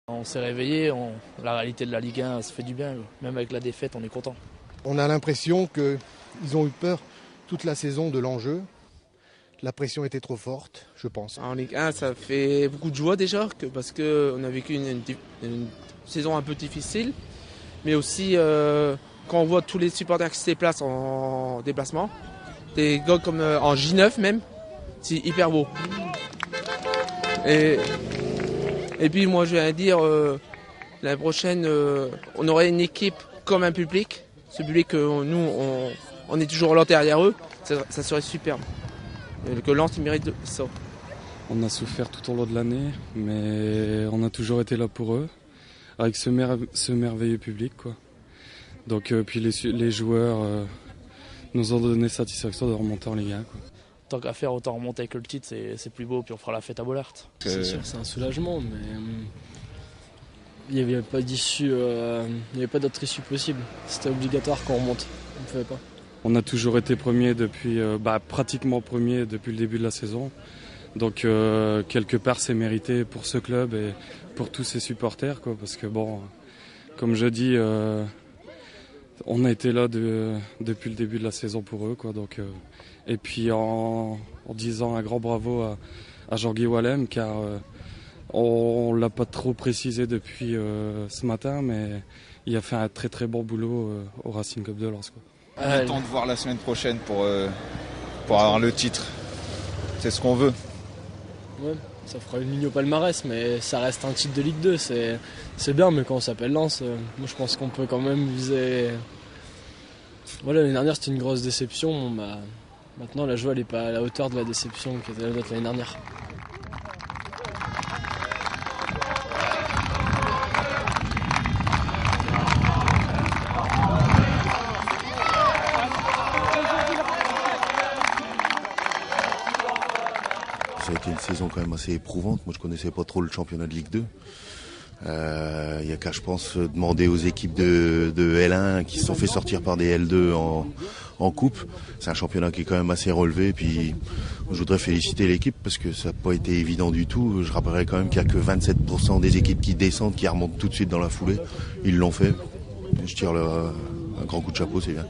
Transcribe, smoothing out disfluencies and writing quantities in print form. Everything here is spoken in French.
On s'est réveillé, la réalité de la Ligue 1 ça fait du bien, même avec la défaite on est content. On a l'impression qu'ils ont eu peur toute la saison de l'enjeu. La pression était trop forte, je pense. En Ligue 1 ça fait beaucoup de joie déjà, parce qu'on a vécu une saison un peu difficile, mais aussi quand on voit tous les supporters qui se déplacent en déplacement, des gars comme en J9 même, c'est hyper beau. Et puis moi je viens dire, l'année prochaine on aurait une équipe comme un public, ce public nous on est toujours là derrière eux, ça serait superbe. Que Lens il mérite ça. On a souffert tout au long de l'année, mais on a toujours été là pour eux, avec ce merveilleux public, quoi. Donc puis les joueurs nous ont donné satisfaction de remonter en Ligue 1, quoi. Tant qu'à faire, autant remonter avec le titre, c'est plus beau, puis on fera la fête à Bollaert. C'est sûr, c'est un soulagement, mais il n'y avait pas d'issue, il n'y avait pas d'autre issue possible. C'était obligatoire qu'on remonte, on ne pouvait pas. On a toujours été premier depuis, pratiquement premier depuis le début de la saison. Donc quelque part c'est mérité pour ce club et pour tous ses supporters, quoi, parce que bon, comme je dis, on a été là depuis le début de la saison pour eux, quoi. Donc, et puis en disant un grand bravo à Jean-Guy Wallem, car on l'a pas trop précisé depuis ce matin, mais il a fait un très très bon boulot au Racing Club de Lens, quoi. On attend de voir la semaine prochaine pour avoir le titre. C'est ce qu'on veut. Ouais, ça fera une ligne au palmarès, mais ça reste un titre de Ligue 2. C'est bien, mais quand on s'appelle Lens, moi je pense qu'on peut quand même viser. Voilà, l'année dernière c'était une grosse déception. Maintenant la joie elle n'est pas à la hauteur de la déception qui était la nôtre l'année dernière. Ça a été une saison quand même assez éprouvante. Moi, je connaissais pas trop le championnat de Ligue 2. Il y a qu'à, je pense, demander aux équipes de L1 qui se sont fait sortir par des L2 en coupe. C'est un championnat qui est quand même assez relevé. Puis, je voudrais féliciter l'équipe parce que ça n'a pas été évident du tout. Je rappellerai quand même qu'il n'y a que 27% des équipes qui descendent, qui remontent tout de suite dans la foulée. Ils l'ont fait. Je tire un grand coup de chapeau, c'est bien.